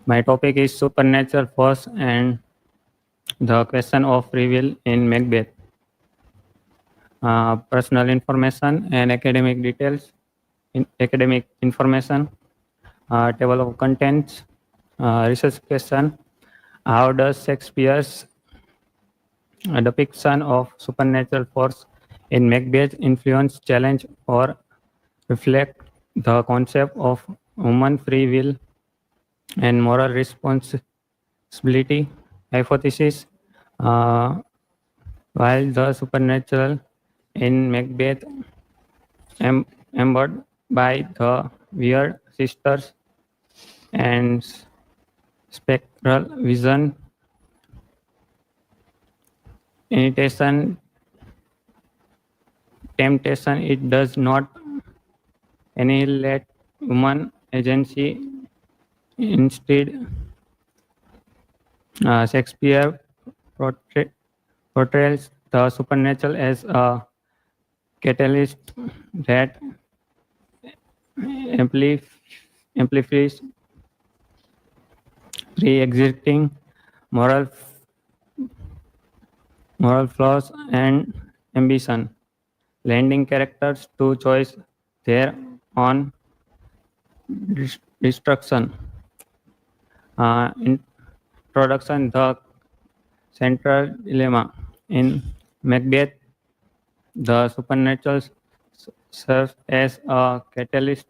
My topic is supernatural force and the question of free will in Macbeth. Personal information and academic details, academic information, table of contents, research question. How does Shakespeare's depiction of supernatural force in Macbeth influence, challenge, or reflect the concept of human free will and moral responsibility? Hypothesis. Uh, while the supernatural in Macbeth, embodied by the weird sisters and spectral vision, imitation, temptation, it does not annihilate human agency. Instead, Shakespeare portray- portrays the supernatural as a catalyst that amplif- amplifies pre-existing moral moral flaws and ambition, lending characters to choice their own destruction. Introduction. The central dilemma in Macbeth, the supernatural serves as a catalyst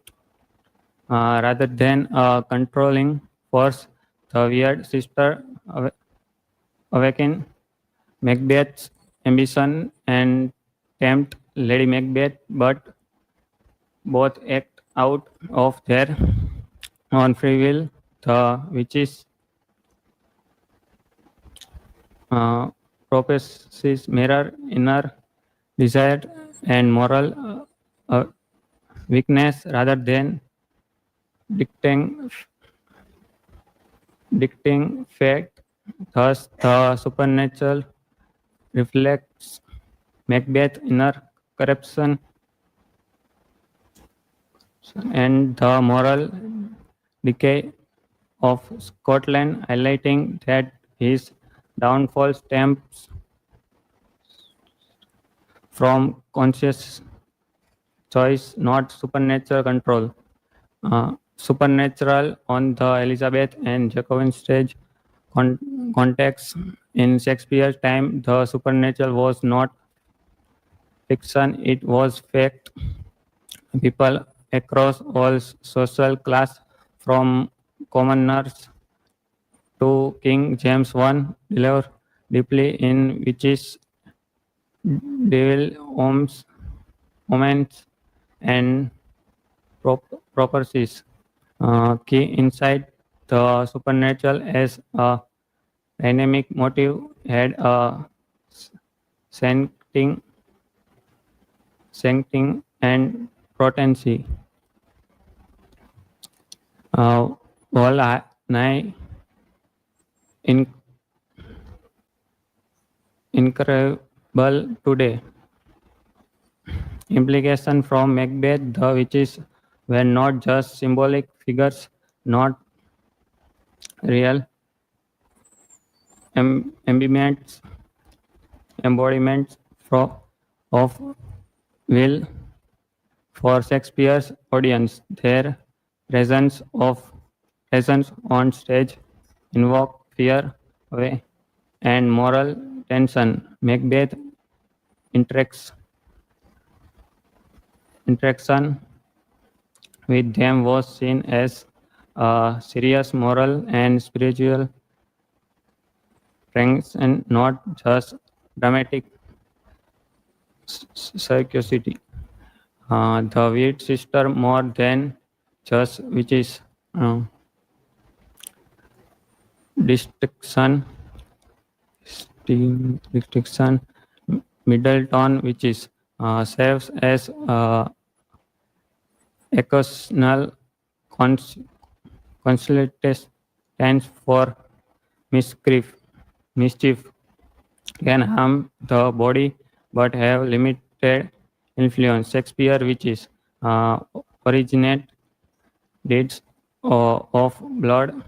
rather than a controlling force. The weird sister awaken Macbeth's ambition and tempt Lady Macbeth, but both act out of their own free will. The witches uh, prophecies mirror inner desire and moral uh, weakness rather than dictating, dictating fate. Thus, the supernatural reflects Macbeth's inner corruption and the moral decay of Scotland, highlighting that his downfall stems from conscious choice, not supernatural control. Supernatural on the Elizabeth and Jacobin stage context. In Shakespeare's time, the supernatural was not fiction, it was fact. People across all social class, from commoners to King James I, believed deeply in witches, devil, omens, and prophecies. Key insight: the supernatural as a dynamic motive had a sancting, sancting and potency. All nigh in, incredible today. Implication from Macbeth: the witches were not just symbolic figures, not real embodiments, embodiments of will for Shakespeare's audience. Their presence of presence on stage invoke fear, away, and moral tension. Macbeth interacts interaction with them was seen as a serious moral and spiritual strength and not just dramatic circularity. The Weird Sister more than just witches. Uh, distinction, distinction, Middleton witches serves as occasional cons- consultants for mischief. Mischief can harm the body but have limited influence. Shakespeare witches originate deeds of blood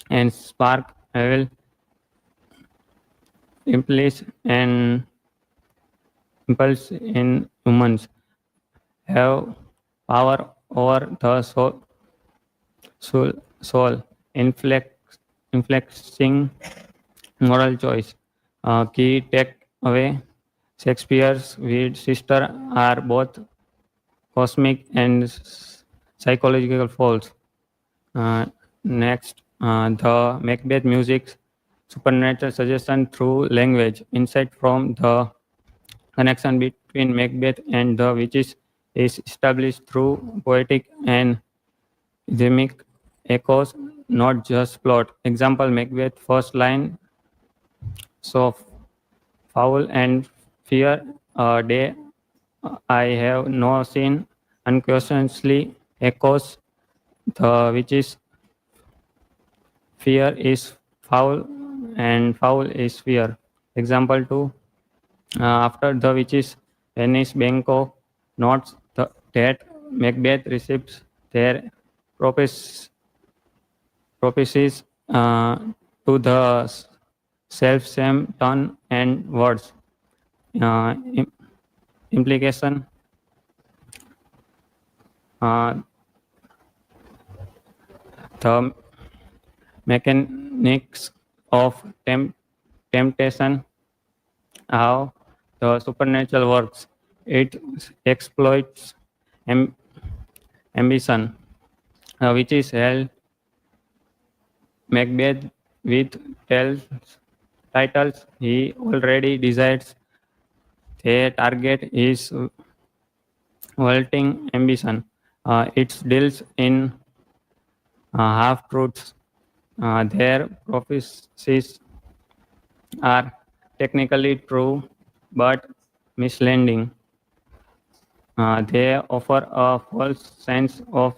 and spark evil, impulse, and impulse in humans have power over the soul inflecting moral choice. Key takeaway: Shakespeare's weird sister are both cosmic and psychological falls. Next, the Macbeth music supernatural suggestion through language. Insight from the connection between Macbeth and the witches is established through poetic and rhythmic echoes, not just plot. Example: Macbeth first line, so foul and fear a day I have no seen, unquestionably echoes the witch's fear is foul and foul is fear. Example 2. After the witches vanish, Banco notes that Macbeth receives their prophes- prophecies to the self-same tone and words. Im- implication: uh, the mechanics of temptation, how the supernatural works. It exploits am- ambition, which is held Macbeth with titles he already decides their target is vaulting ambition. It deals in half truths. Their prophecies are technically true but misleading. They offer a false sense of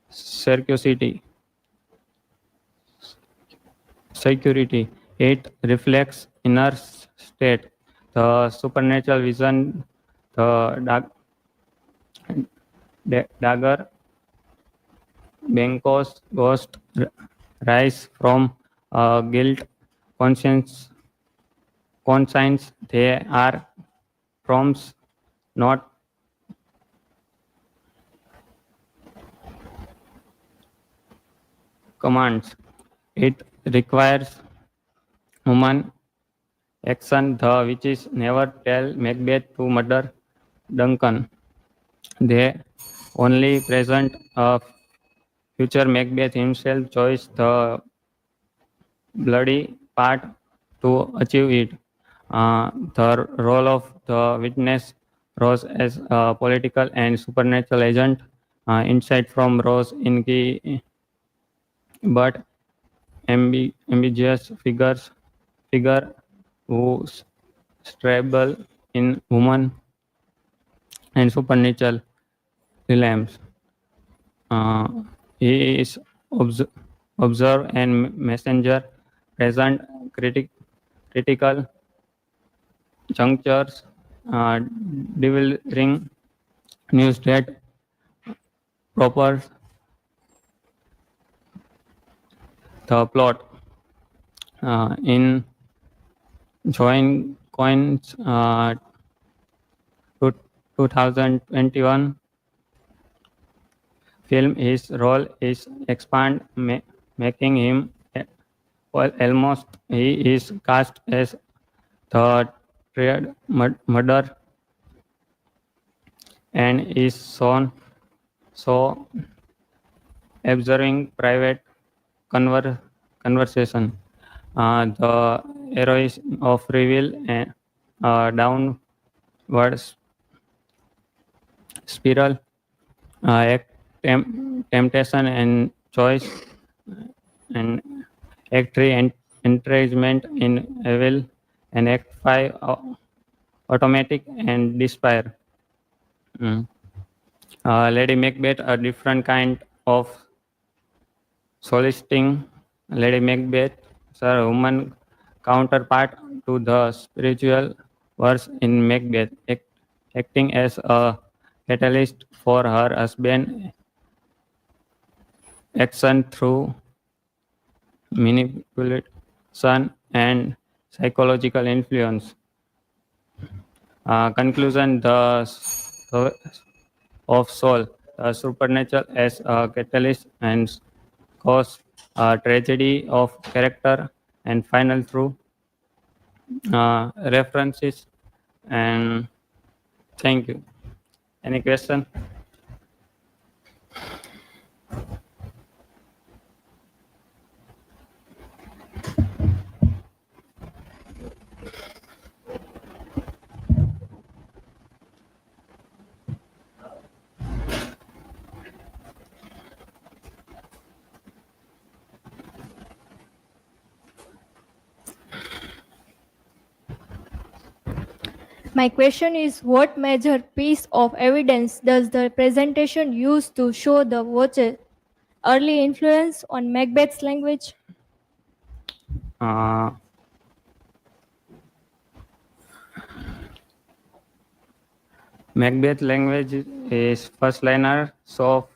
security. Security. It reflects inner state, the supernatural vision, the dagger, Banquo's ghost rise from guilt, conscience, conscience. They are prompts, not commands. It requires human action. The witches never tell Macbeth to murder Duncan. They only present a future Macbeth himself chose the bloody part to achieve it. The role of the witness rose as a political and supernatural agent. Insight from Rose in key but ambiguous figure who struggle in human and supernatural realms. Uh, he is obs- observer and messenger, present critical junctures, delivering news that proper the plot. In Join Coins 2021 film, his role is expand, making him well, almost he is cast as the triad murder and is shown so observing private conversation. The heroism of reveal and downward spiral, act, temptation and choice, and act 3 encouragement in evil, and act 5 automatic and despair. Mm. Lady Macbeth, a different kind of soliciting. Lady Macbeth is a human counterpart to the spiritual verse in Macbeth, acting as a catalyst for her husband action through manipulation, and psychological influence. Conclusion: of soul, the supernatural as a catalyst and cause, tragedy of character, and final truth. References, and thank you. Any question? My question is, what major piece of evidence does the presentation use to show the watcher's early influence on Macbeth's language? Uh, Macbeth language is first liner, so